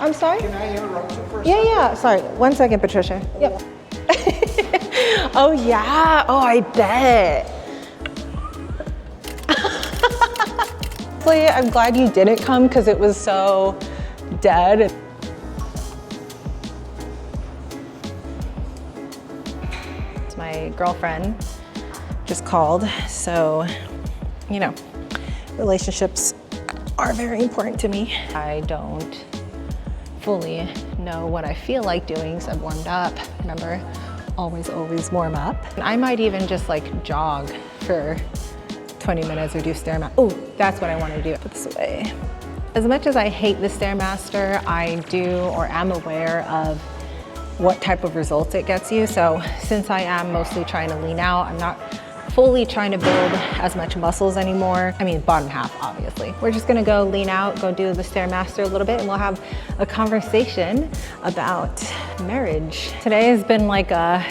I'm sorry? Can I interrupt you for a Yeah, second? yeah. Sorry. 1 second, Patricia. Yep. Oh, yeah. Oh, I bet. Honestly, I'm glad you didn't come because it was so dead. My girlfriend just called, so, you know, relationships are very important to me. I don't fully know what I feel like doing, so I've warmed up. Remember, always warm up. I might even just like jog for 20 minutes or do Stairmaster. Oh, that's what I want to do. Put this away. As much as I hate the Stairmaster, I do or am aware of what type of results it gets you. So since I am mostly trying to lean out, I'm not fully trying to build as much muscles anymore. I mean, bottom half, obviously. We're just gonna go lean out, go do the Stairmaster a little bit, and we'll have a conversation about marriage. Today has been like a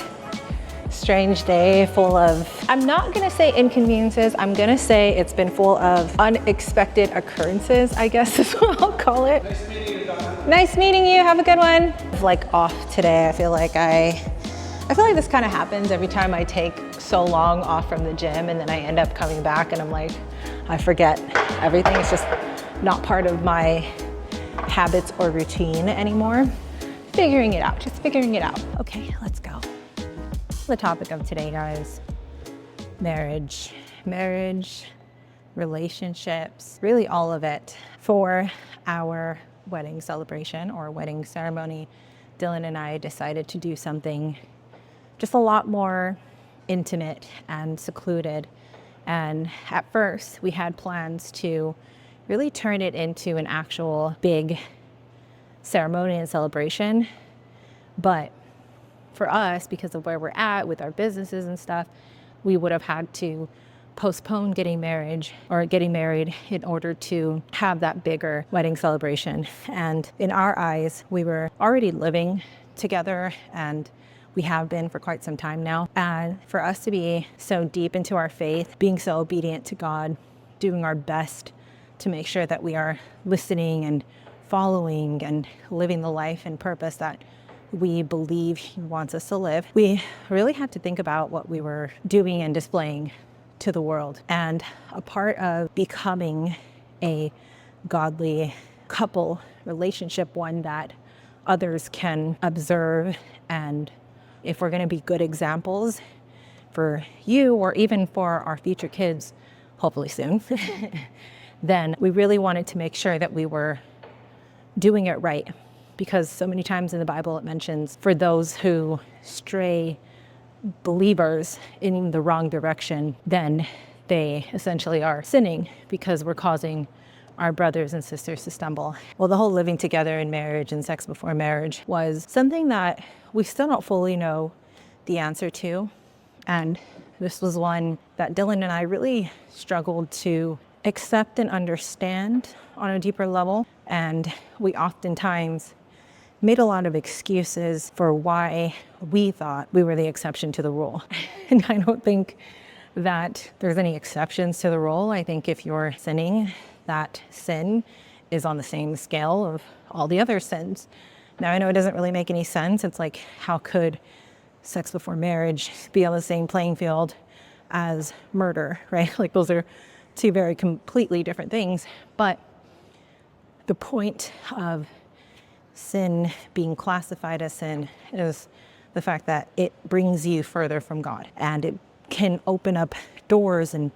strange day full of, I'm not gonna say inconveniences, I'm gonna say it's been full of unexpected occurrences, I guess is what I'll call it. Nice meeting you, Donna. Nice meeting you, have a good one. Like off today, I feel like this kind of happens every time I take so long off from the gym and then I end up coming back and I'm like, I forget everything. It's just not part of my habits or routine anymore. Figuring it out, just figuring it out. Okay, let's go. The topic of today, guys, marriage, relationships, really all of it. For our wedding celebration or wedding ceremony, Dylan and I decided to do something just a lot more intimate and secluded. And at first we had plans to really turn it into an actual big ceremony and celebration. But for us, because of where we're at with our businesses and stuff, we would have had to postpone getting married in order to have that bigger wedding celebration. And in our eyes, we were already living together and we have been for quite some time now. And for us to be so deep into our faith, being so obedient to God, doing our best to make sure that we are listening and following and living the life and purpose that we believe He wants us to live, we really had to think about what we were doing and displaying to the world. And a part of becoming a godly couple relationship, one that others can observe, and if we're going to be good examples for you or even for our future kids, hopefully soon, then we really wanted to make sure that we were doing it right. Because so many times in the Bible it mentions for those who stray believers in the wrong direction, then they essentially are sinning because we're causing our brothers and sisters to stumble. Well, the whole living together in marriage and sex before marriage was something that we still don't fully know the answer to. And this was one that Dylan and I really struggled to accept and understand on a deeper level. And we oftentimes made a lot of excuses for why we thought we were the exception to the rule. And I don't think that there's any exceptions to the rule. I think if you're sinning, that sin is on the same scale of all the other sins. Now, I know it doesn't really make any sense. It's like, how could sex before marriage be on the same playing field as murder, right? Like, those are two very completely different things. But the point of sin being classified as sin is the fact that it brings you further from God, and it can open up doors and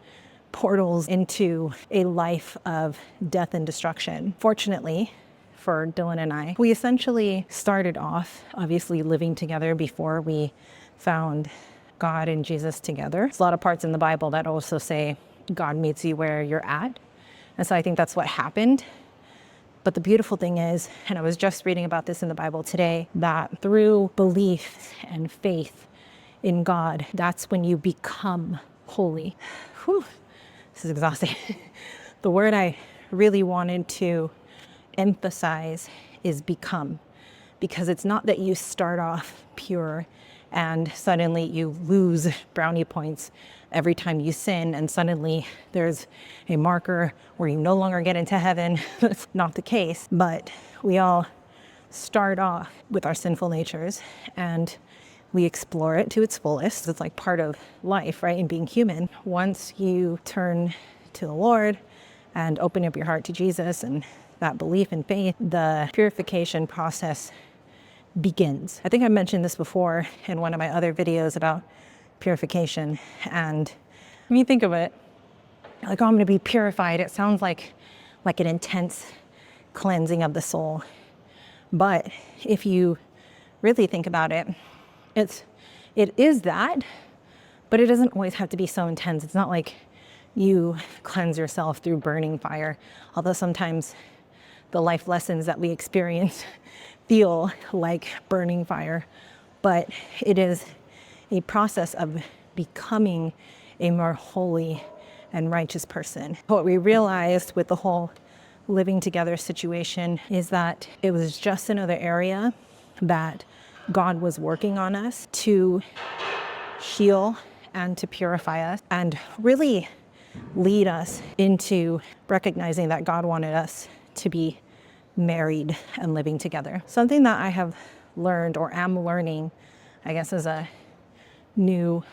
portals into a life of death and destruction. Fortunately for Dylan and I, we essentially started off obviously living together before we found God and Jesus together. There's a lot of parts in the Bible that also say God meets you where you're at. And so I think that's what happened. But the beautiful thing is, and I was just reading about this in the Bible today, that through belief and faith in God, that's when you become holy. Whew, this is exhausting. The word I really wanted to emphasize is become, because it's not that you start off pure and suddenly you lose brownie points every time you sin and suddenly there's a marker where you no longer get into heaven. That's not the case, but we all start off with our sinful natures and we explore it to its fullest. It's like part of life, right? And being human. Once you turn to the Lord and open up your heart to Jesus and that belief and faith, the purification process begins. I think I mentioned this before in one of my other videos about purification. And when you think of it, like, oh, I'm going to be purified, it sounds like an intense cleansing of the soul. But if you really think about it, it is that, but it doesn't always have to be so intense. It's not like you cleanse yourself through burning fire, although sometimes the life lessons that we experience feel like burning fire. But it is a process of becoming a more holy and righteous person. What we realized with the whole living together situation is that it was just another area that God was working on us to heal and to purify us and really lead us into recognizing that God wanted us to be married and living together. Something that I have learned, or am learning, I guess, as a new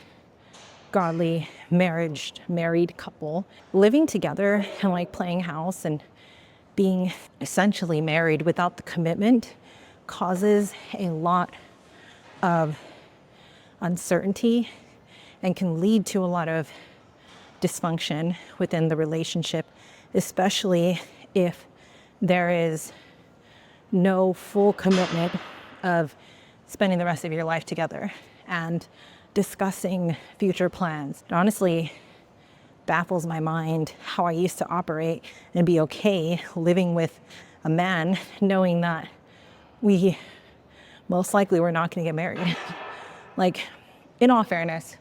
godly married couple, living together and like playing house and being essentially married without the commitment causes a lot of uncertainty and can lead to a lot of dysfunction within the relationship, especially if there is no full commitment of spending the rest of your life together and discussing future plans. It honestly baffles my mind how I used to operate and be okay living with a man knowing that we most likely were not going to get married. Like, in all fairness,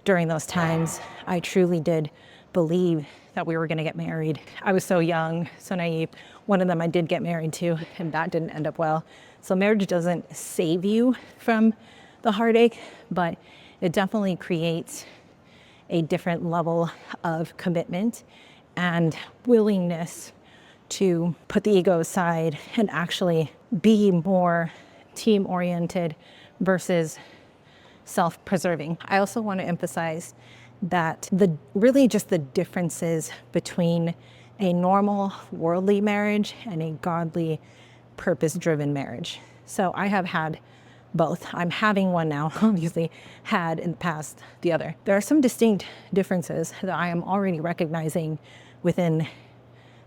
during those times, I truly did believe that we were going to get married. I was so young, so naive. One of them I did get married to, and that didn't end up well. So marriage doesn't save you from the heartache, but it definitely creates a different level of commitment and willingness to put the ego aside and actually be more team-oriented versus self-preserving. I also want to emphasize that really just the differences between a normal worldly marriage and a godly purpose-driven marriage. So I have had both. I'm having one now, obviously had in the past the other. There are some distinct differences that I am already recognizing within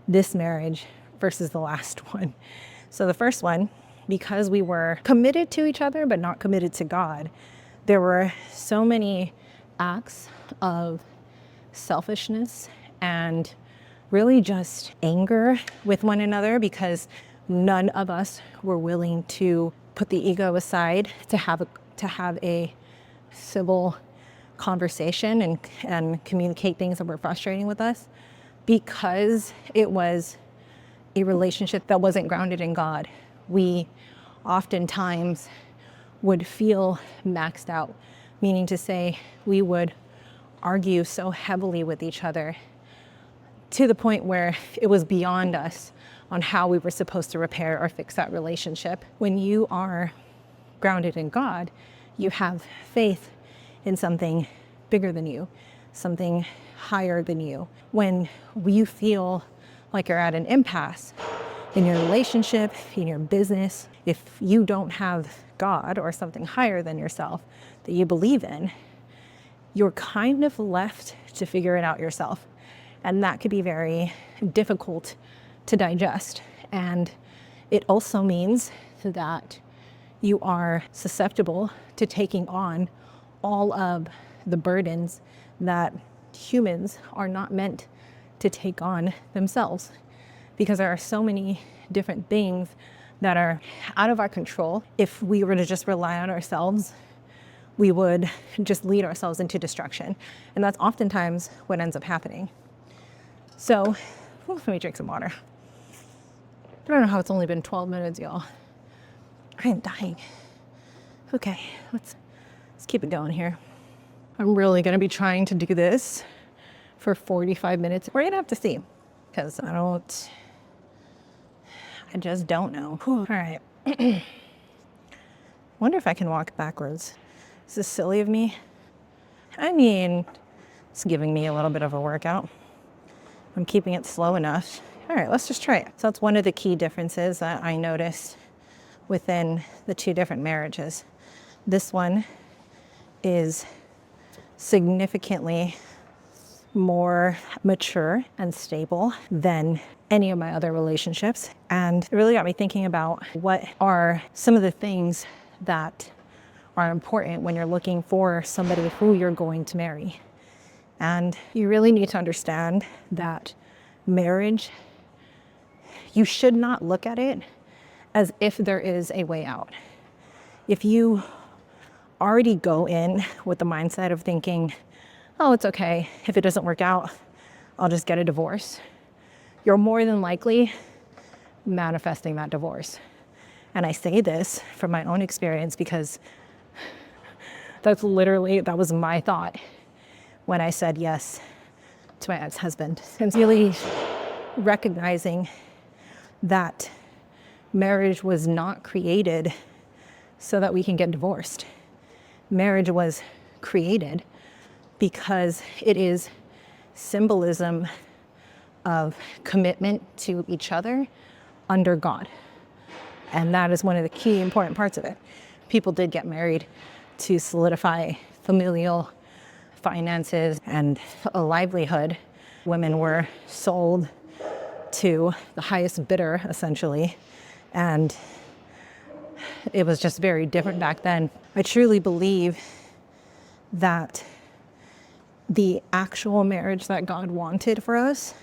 this marriage versus the last one. So the first one, because we were committed to each other but not committed to God, there were so many acts of selfishness and really just anger with one another because none of us were willing to put the ego aside to have a civil conversation and communicate things that were frustrating with us, because it was a relationship that wasn't grounded in God. We oftentimes would feel maxed out, meaning to say we would argue so heavily with each other to the point where it was beyond us on how we were supposed to repair or fix that relationship. When you are grounded in God, you have faith in something bigger than you, something higher than you. When you feel like you're at an impasse in your relationship, in your business, if you don't have God or something higher than yourself that you believe in, you're kind of left to figure it out yourself. And that could be very difficult to digest. And it also means that you are susceptible to taking on all of the burdens that humans are not meant to take on themselves, because there are so many different things that are out of our control. If we were to just rely on ourselves, we would just lead ourselves into destruction. And that's oftentimes what ends up happening. So, let me drink some water. I don't know how it's only been 12 minutes, y'all. I am dying. Okay, let's keep it going here. I'm really gonna be trying to do this for 45 minutes. We're gonna have to see, because I just don't know. All right, Wonder if I can walk backwards. Is this silly of me? I mean, it's giving me a little bit of a workout. I'm keeping it slow enough. All right, let's just try it. So that's one of the key differences that I noticed within the two different marriages. This one is significantly more mature and stable than any of my other relationships. And it really got me thinking about what are some of the things that are important when you're looking for somebody who you're going to marry. And you really need to understand that marriage, you should not look at it as if there is a way out. If you already go in with the mindset of thinking, oh, it's okay, if it doesn't work out, I'll just get a divorce, you're more than likely manifesting that divorce. And I say this from my own experience because that was my thought when I said yes to my ex-husband. And really recognizing that marriage was not created so that we can get divorced. Marriage was created because it is symbolism of commitment to each other under God. And that is one of the key important parts of it. People did get married to solidify familial finances and a livelihood. Women were sold to the highest bidder, essentially. And it was just very different back then. I truly believe that the actual marriage that God wanted for us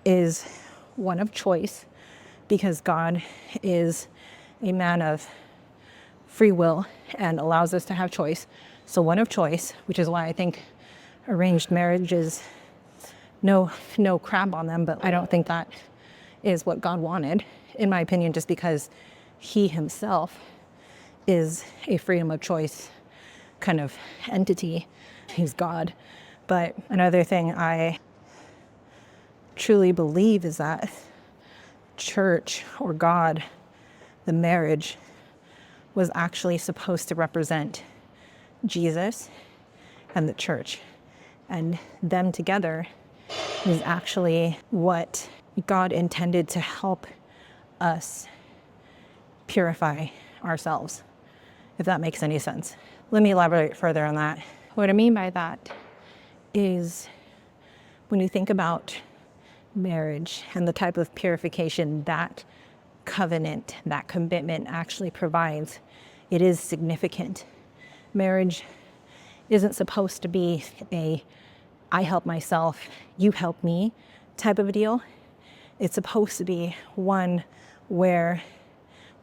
is one of choice, because God is a man of free will and allows us to have choice. So one of choice, which is why I think arranged marriage is no crap on them, but I don't think that is what God wanted, in my opinion, just because he himself is a freedom of choice kind of entity. He's God. But another thing I truly believe is that church or God, the marriage, was actually supposed to represent Jesus and the church. And them together is actually what God intended to help us purify ourselves, if that makes any sense. Let me elaborate further on that. What I mean by that is when you think about marriage and the type of purification that covenant, that commitment actually provides, it is significant. Marriage isn't supposed to be a I help myself, you help me type of a deal. It's supposed to be one where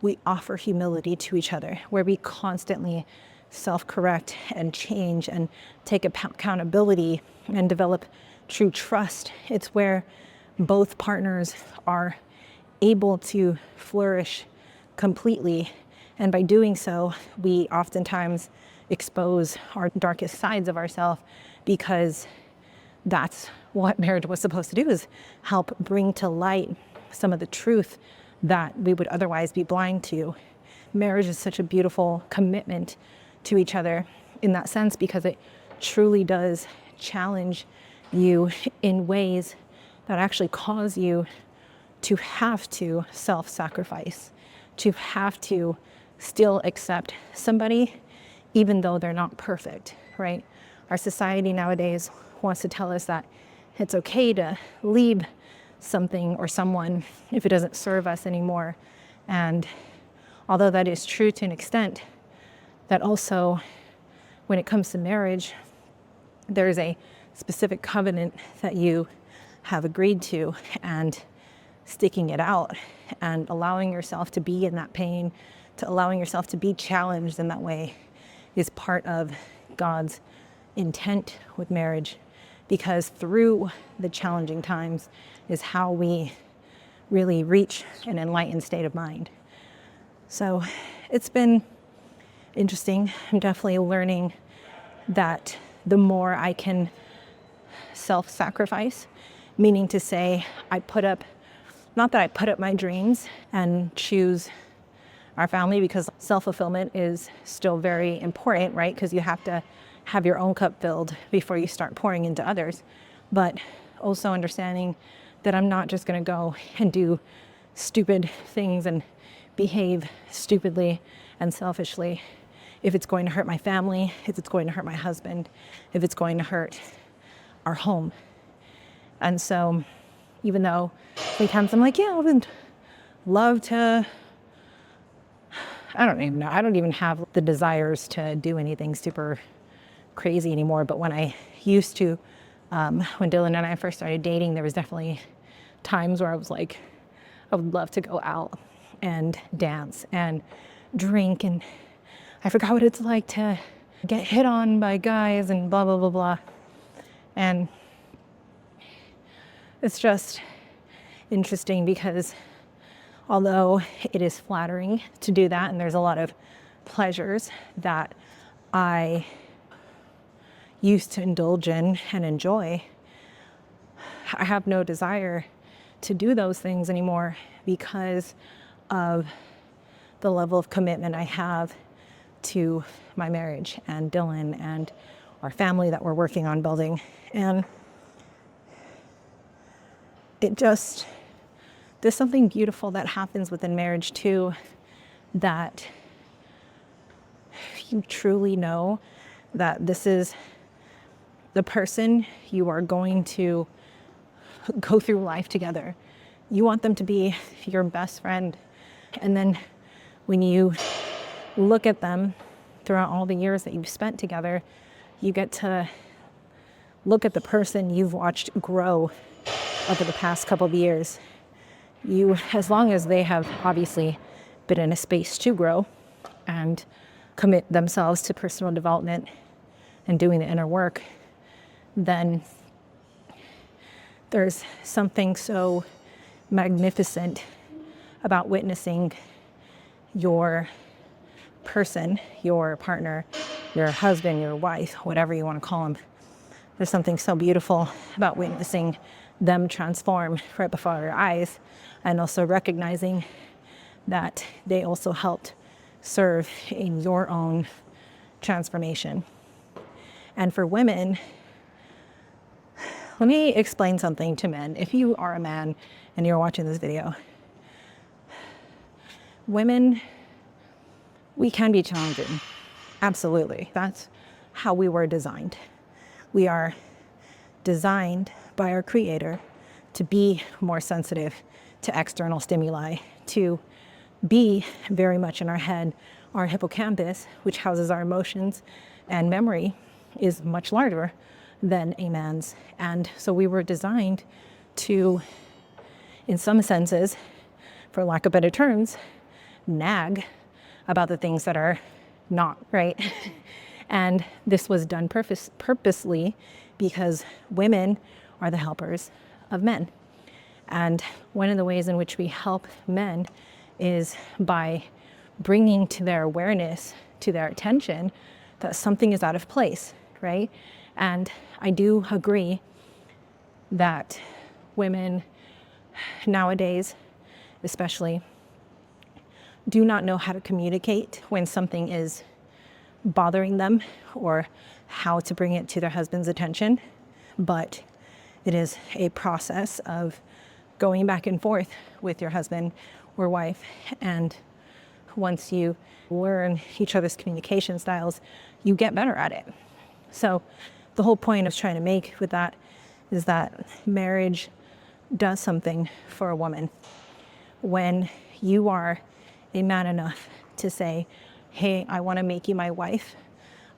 we offer humility to each other, where we constantly self-correct and change and take accountability and develop true trust. It's where both partners are able to flourish completely. And by doing so, we oftentimes expose our darkest sides of ourselves, because that's what marriage was supposed to do, is help bring to light some of the truth that we would otherwise be blind to. Marriage is such a beautiful commitment to each other in that sense, because it truly does challenge you in ways that actually cause you to have to self-sacrifice, to have to still accept somebody even though they're not perfect, right? Our society nowadays wants to tell us that it's okay to leave something or someone if it doesn't serve us anymore. And although that is true to an extent, that also, when it comes to marriage, there's a specific covenant that you have agreed to, and sticking it out and allowing yourself to be in that pain, to allowing yourself to be challenged in that way, is part of God's intent with marriage, because through the challenging times is how we really reach an enlightened state of mind. So it's been interesting. I'm definitely learning that the more I can self-sacrifice, meaning to say I put up, not that I put up my dreams and choose our family, because self-fulfillment is still very important, right? Because you have to have your own cup filled before you start pouring into others. But also understanding that I'm not just going to go and do stupid things and behave stupidly and selfishly if it's going to hurt my family, if it's going to hurt my husband, if it's going to hurt our home. And so even though sometimes I'm like, yeah, I would love to, I don't even know, I don't even have the desires to do anything super crazy anymore. But when I used to, when Dylan and I first started dating, there was definitely times where I was like, I would love to go out and dance and drink, and I forgot what it's like to get hit on by guys and blah, blah, blah, blah. And it's just interesting because although it is flattering to do that, and there's a lot of pleasures that I used to indulge in and enjoy, I have no desire to do those things anymore because of the level of commitment I have to my marriage and Dylan and our family that we're working on building. And there's something beautiful that happens within marriage too, that you truly know that this is the person you are going to go through life together. You want them to be your best friend. And then when you look at them throughout all the years that you've spent together, you get to look at the person you've watched grow over the past couple of years. As long as they have obviously been in a space to grow and commit themselves to personal development and doing the inner work, then there's something so magnificent about witnessing your person, your partner, your husband, your wife, whatever you want to call them. There's something so beautiful about witnessing them transform right before our eyes, and also recognizing that they also helped serve in your own transformation. And for women, let me explain something to men. If you are a man and you're watching this video, women, we can be challenging. Absolutely. That's how we were designed. We are designed by our Creator to be more sensitive to external stimuli, to be very much in our head. Our hippocampus, which houses our emotions and memory, is much larger than a man's. And so we were designed to, in some senses, for lack of better terms, nag about the things that are not right. And this was done purposely because women are the helpers of men. And one of the ways in which we help men is by bringing to their awareness, to their attention, that something is out of place, right? And I do agree that women nowadays, especially, do not know how to communicate when something is bothering them or how to bring it to their husband's attention. But it is a process of going back and forth with your husband or wife. And once you learn each other's communication styles, you get better at it. So the whole point I was trying to make with that is that marriage does something for a woman. When you are a man enough to say, hey, I want to make you my wife,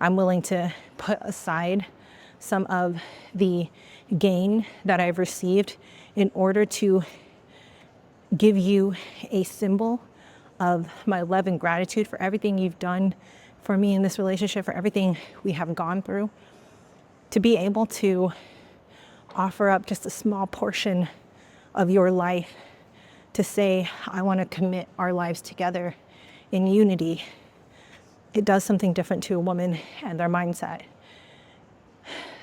I'm willing to put aside some of the gain that I've received in order to give you a symbol of my love and gratitude for everything you've done for me in this relationship, for everything we have gone through. To be able to offer up just a small portion of your life to say, I want to commit our lives together in unity, it does something different to a woman and their mindset.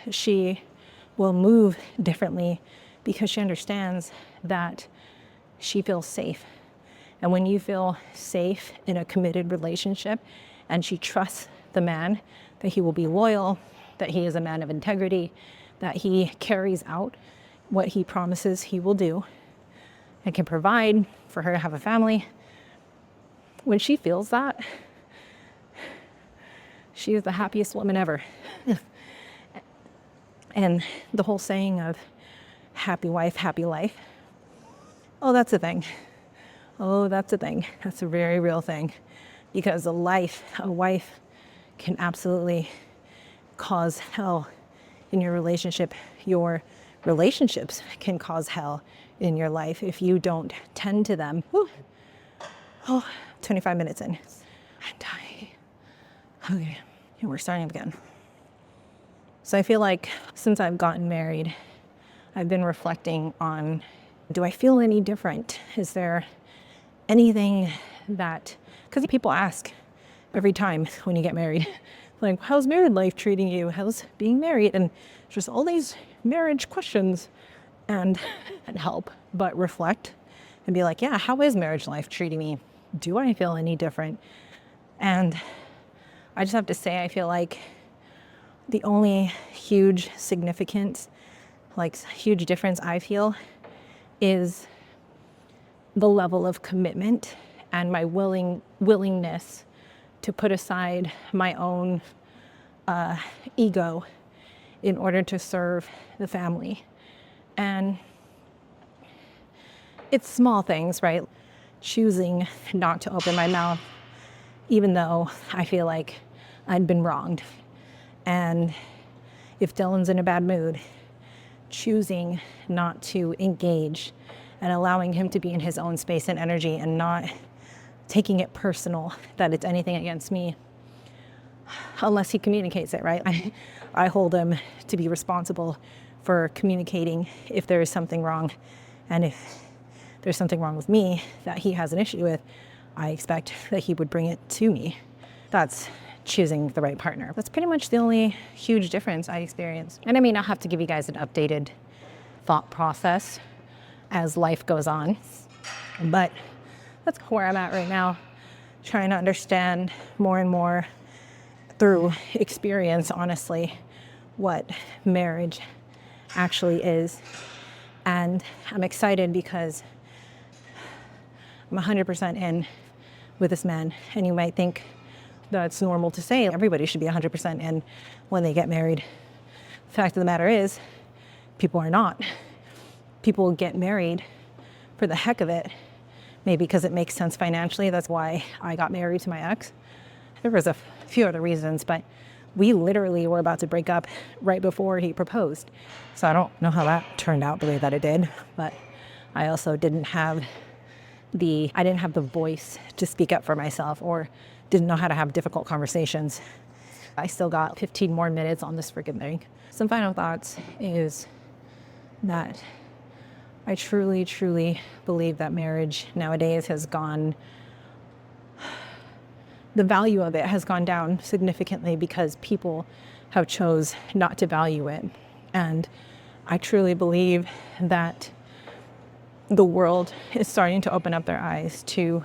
She will move differently because she understands that she feels safe And when you feel safe in a committed relationship and she trusts the man that he will be loyal, that he is a man of integrity, that he carries out what he promises he will do and can provide for her to have a family, when she feels that, she is the happiest woman ever. And the whole saying of happy wife, happy life, oh, that's a thing. Oh, that's a thing. That's a very real thing. Because a wife can absolutely cause hell in your relationship. Your relationships can cause hell in your life if you don't tend to them. Whew. Oh, 25 minutes in. I'm dying. Okay, and we're starting again. So I feel like since I've gotten married, I've been reflecting on, do I feel any different? Is there anything that, because people ask every time when you get married, like, how's married life treating you? How's being married? And just all these marriage questions and help, but reflect and be like, yeah, how is marriage life treating me? Do I feel any different? And I just have to say, I feel like the only huge significance, like huge difference I feel is the level of commitment and my willingness to put aside my own ego in order to serve the family. And it's small things, right? Choosing not to open my mouth, even though I feel like I'd been wronged. And if Dylan's in a bad mood, choosing not to engage and allowing him to be in his own space and energy and not taking it personal that it's anything against me, unless he communicates it, right? I hold him to be responsible for communicating if there is something wrong. And if there's something wrong with me that he has an issue with, I expect that he would bring it to me. That's choosing the right partner. That's pretty much the only huge difference I experienced. And I mean, I'll have to give you guys an updated thought process as life goes on. But that's where I'm at right now, trying to understand more and more through experience, honestly, what marriage actually is. And I'm excited because I'm 100% in with this man. And you might think that's normal to say. Everybody should be 100% in when they get married. The fact of the matter is, people are not. People get married for the heck of it, maybe because it makes sense financially. That's why I got married to my ex. There was a few other reasons, but we literally were about to break up right before he proposed. So I don't know how that turned out the way that it did, but I also didn't have the voice to speak up for myself, or didn't know how to have difficult conversations. I still got 15 more minutes on this freaking thing. Some final thoughts is that I truly, truly believe that marriage nowadays has gone, the value of it has gone down significantly because people have chose not to value it. And I truly believe that the world is starting to open up their eyes to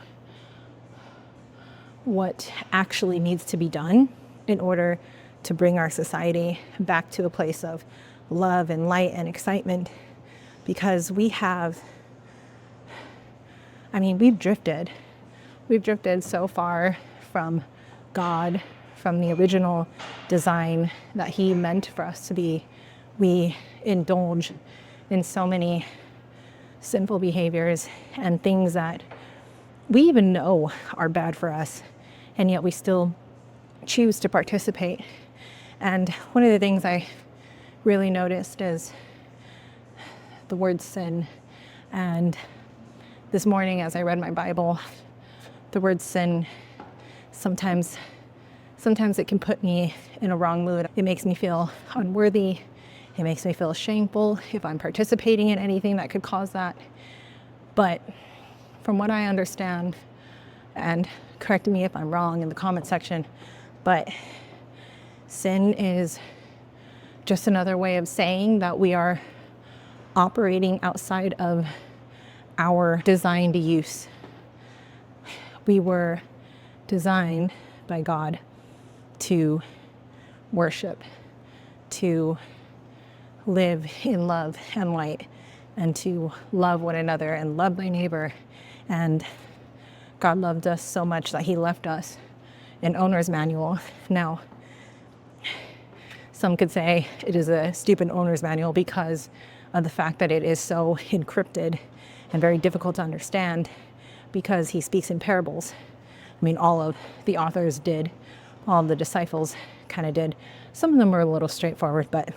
what actually needs to be done in order to bring our society back to a place of love and light and excitement. Because we've drifted. We've drifted so far from God, from the original design that He meant for us to be. We indulge in so many sinful behaviors and things that we even know are bad for us, and yet we still choose to participate. And one of the things I really noticed is the word sin. And this morning as I read my Bible, the word sin, sometimes it can put me in a wrong mood. It makes me feel unworthy. It makes me feel shameful if I'm participating in anything that could cause that. But from what I understand, and correct me if I'm wrong in the comment section, but sin is just another way of saying that we are operating outside of our designed use. We were designed by God to worship, to live in love and light, and to love one another and love thy neighbor. And God loved us so much that he left us an owner's manual. Now, some could say it is a stupid owner's manual because of the fact that it is so encrypted and very difficult to understand, because he speaks in parables. I mean, all of the authors did, all of the disciples kind of did. Some of them were a little straightforward, but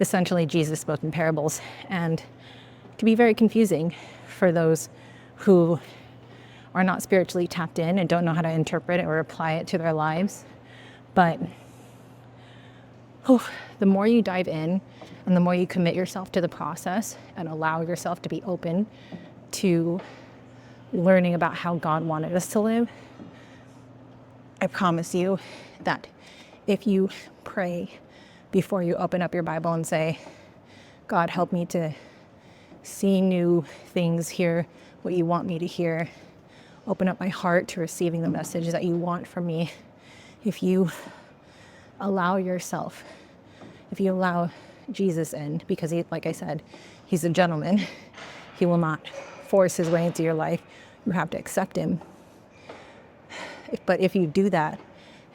essentially Jesus spoke in parables, and it can be very confusing for those who are not spiritually tapped in and don't know how to interpret it or apply it to their lives. But the more you dive in and the more you commit yourself to the process and allow yourself to be open to learning about how God wanted us to live, I promise you that if you pray before you open up your Bible and say, God, help me to see new things, hear what you want me to hear, open up my heart to receiving the message that you want from me. If you allow yourself, if you allow Jesus in, because he, like I said, he's a gentleman. He will not force his way into your life. You have to accept him. But if you do that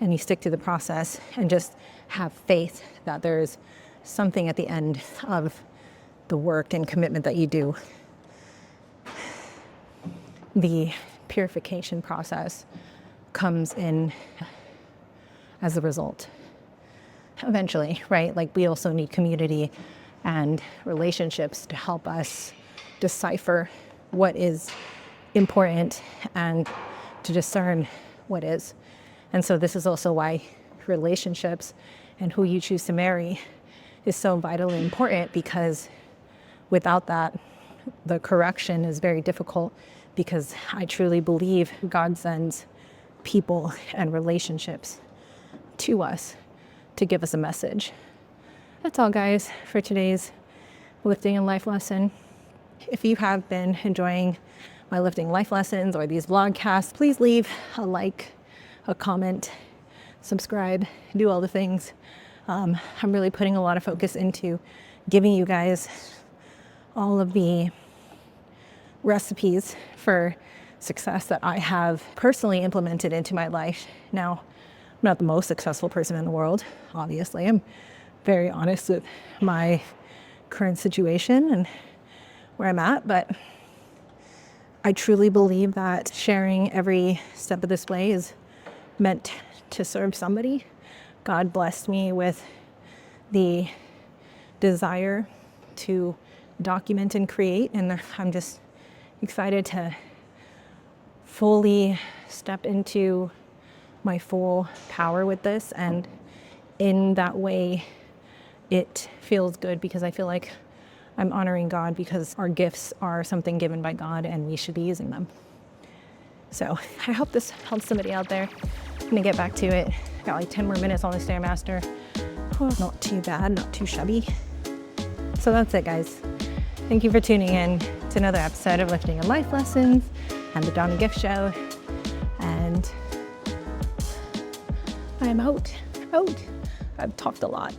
and you stick to the process and just have faith that there's something at the end of the work and commitment that you do, the purification process comes in as a result. Eventually, right? Like, we also need community and relationships to help us decipher what is important and to discern what is. And so this is also why relationships and who you choose to marry is so vitally important, because without that, the correction is very difficult, because I truly believe God sends people and relationships to us to give us a message. That's all, guys, for today's lifting and life lesson. If you have been enjoying my lifting life lessons or these vlogcasts, please leave a like, a comment, subscribe, do all the things. I'm really putting a lot of focus into giving you guys all of the recipes for success that I have personally implemented into my life. Now, I'm not the most successful person in the world, obviously. I'm very honest with my current situation and where I'm at, but I truly believe that sharing every step of this way is meant to serve somebody. God blessed me with the desire to document and create, and I'm just excited to fully step into my full power with this. And in that way, it feels good, because I feel like I'm honoring God, because our gifts are something given by God and we should be using them. So I hope this helps somebody out there. I'm gonna get back to it. Got like 10 more minutes on the Stairmaster. Oh, not too bad, not too shabby. So that's it, guys. Thank you for tuning in to another episode of Lifting and Life Lessons and the Danna-Gift Show. And I'm out. I've talked a lot.